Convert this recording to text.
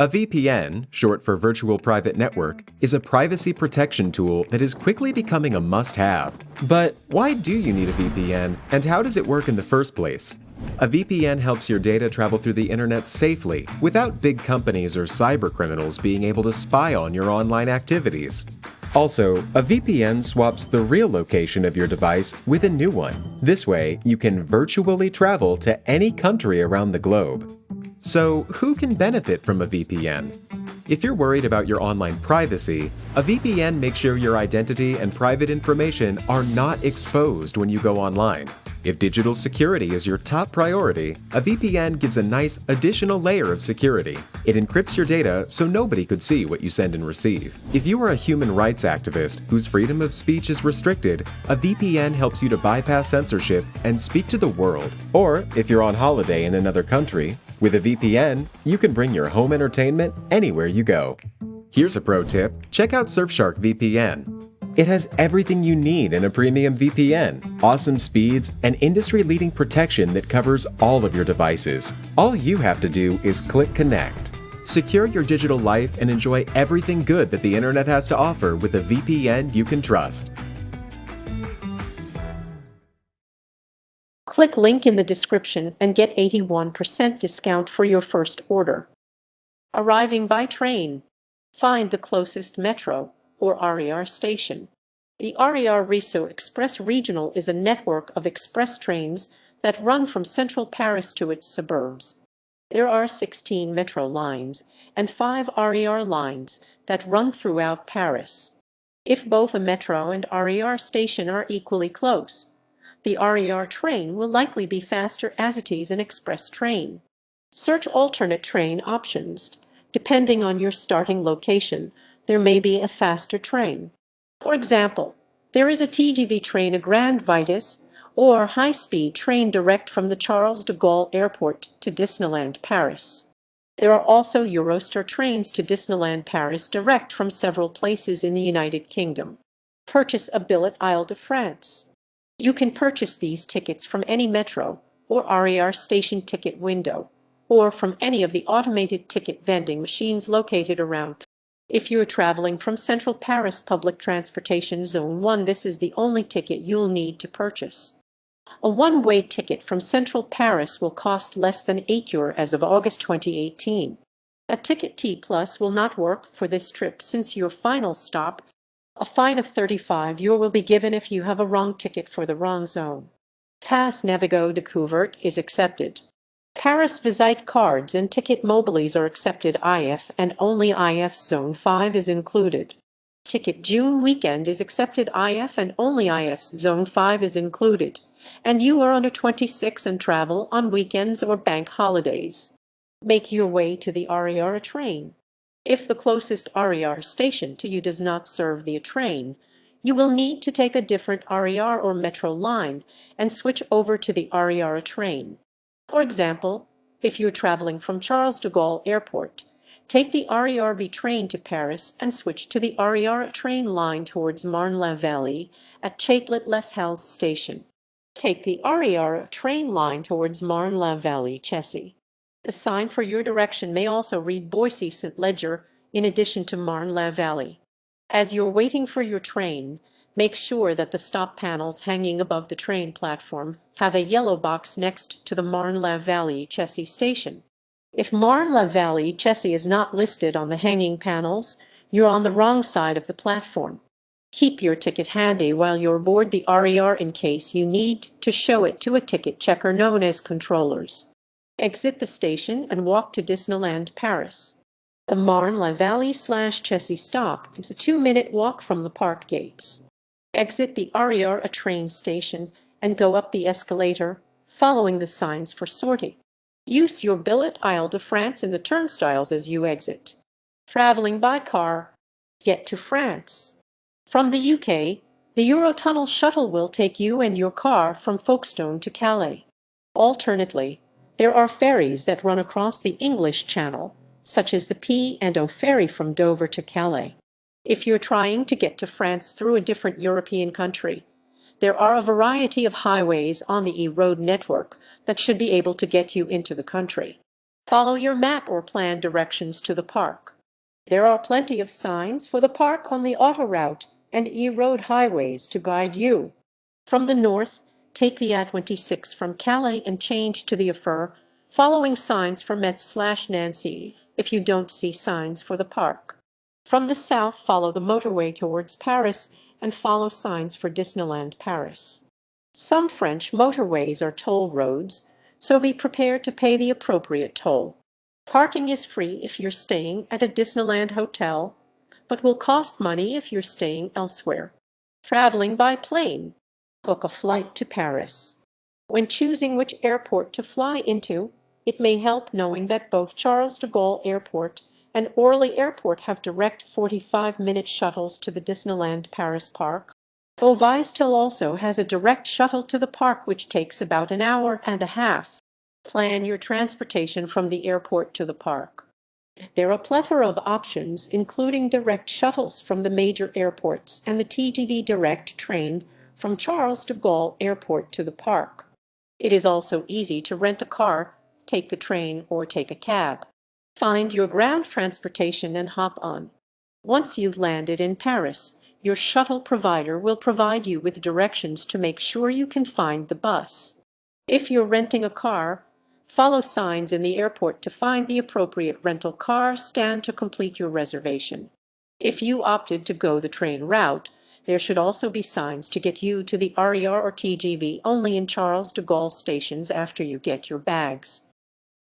A VPN, short for Virtual Private Network, is a privacy protection tool that is quickly becoming a must-have. But why do you need a VPN, and how does it work in the first place? A VPN helps your data travel through the internet safely, without big companies or cybercriminals being able to spy on your online activities. Also, a VPN swaps the real location of your device with a new one. This way, you can virtually travel to any country around the globe. So, who can benefit from a VPN? If you're worried about your online privacy, a VPN makes sure your identity and private information are not exposed when you go online. If digital security is your top priority, a VPN gives a nice additional layer of security. It encrypts your data so nobody could see what you send and receive. If you are a human rights activist whose freedom of speech is restricted, a VPN helps you to bypass censorship and speak to the world. Or, if you're on holiday in another country, with a VPN, you can bring your home entertainment anywhere you go. Here's a pro tip: check out Surfshark VPN. It has everything you need in a premium VPN, awesome speeds, and industry-leading protection that covers all of your devices. All you have to do is click Connect. Secure your digital life and enjoy everything good that the internet has to offer with a VPN you can trust. Click link in the description and get 81% discount for your first order. Arriving by train. Find the closest metro or RER station. The RER Réseau Express Regional is a network of express trains that run from central Paris to its suburbs. There are 16 metro lines and 5 RER lines that run throughout Paris. If both a metro and RER station are equally close, the RER train will likely be faster as it is an express train. Search alternate train options. Depending on your starting location, there may be a faster train. For example, there is a TGV train, a Grand Vitesse, or high-speed train direct from the Charles de Gaulle Airport to Disneyland Paris. There are also Eurostar trains to Disneyland Paris direct from several places in the United Kingdom. Purchase a billet Île-de-France. You can purchase these tickets from any metro or RER station ticket window, or from any of the automated ticket vending machines located around. If you're traveling from Central Paris Public Transportation Zone 1, this is the only ticket you'll need to purchase. A one-way ticket from Central Paris will cost less than €8 as of August 2018. A Ticket T Plus will not work for this trip since your final stop. A fine of €35 will be given if you have a wrong ticket for the wrong zone. Pass Navigo Découverte is accepted. Paris Visite cards and ticket mobiles are accepted. IF and only IF Zone 5 is included. Ticket June weekend is accepted. IF and only IF Zone 5 is included. And you are under 26 and travel on weekends or bank holidays. Make your way to the RER train. If the closest RER station to you does not serve the train, you will need to take a different RER or metro line and switch over to the RER train. For example, if you're traveling from Charles de Gaulle Airport, take the RER train to Paris and switch to the RER train line towards Marne-la-Vallée at Châtelet-les-Halles station. Take the RER train line towards Marne-la-Vallée-Chessy. The sign for your direction may also read Boissy-Saint-Leger in addition to Marne-la-Vallée. As you're waiting for your train, make sure that the stop panels hanging above the train platform have a yellow box next to the Marne-la-Vallée-Chessy station. If Marne-la-Vallée-Chessy is not listed on the hanging panels, you're on the wrong side of the platform. Keep your ticket handy while you're aboard the RER in case you need to show it to a ticket checker known as controllers. Exit the station and walk to Disneyland Paris. The Marne-la-Vallée/Chessy stop is a 2-minute walk from the park gates. Exit the RER train station and go up the escalator, following the signs for sortie. Use your billet Île-de-France in the turnstiles as you exit. Traveling by car. Get to France. From the UK, the Eurotunnel shuttle will take you and your car from Folkestone to Calais. Alternately, there are ferries that run across the English Channel, such as the P&O ferry from Dover to Calais. If you're trying to get to France through a different European country, there are a variety of highways on the E-road network that should be able to get you into the country. Follow your map or plan directions to the park. There are plenty of signs for the park on the autoroute and e-road highways to guide you. From the north, take the A26 from Calais and change to the Afur, following signs for Metz/Nancy if you don't see signs for the park. From the south, follow the motorway towards Paris and follow signs for Disneyland Paris. Some French motorways are toll roads, so be prepared to pay the appropriate toll. Parking is free if you're staying at a Disneyland hotel, but will cost money if you're staying elsewhere. Traveling by plane. Book a flight to Paris. When choosing which airport to fly into, it may help knowing that both Charles de Gaulle Airport and Orly Airport have direct 45-minute shuttles to the Disneyland Paris park. Beauvais-Till also has a direct shuttle to the park which takes about an hour and a half. Plan your transportation from the airport to the park. There are a plethora of options, including direct shuttles from the major airports and the TGV direct train from Charles de Gaulle Airport to the park. It is also easy to rent a car, take the train, or take a cab. Find your ground transportation and hop on. Once you've landed in Paris, your shuttle provider will provide you with directions to make sure you can find the bus. If you're renting a car, follow signs in the airport to find the appropriate rental car stand to complete your reservation. If you opted to go the train route, there should also be signs to get you to the RER or TGV only in Charles de Gaulle stations after you get your bags.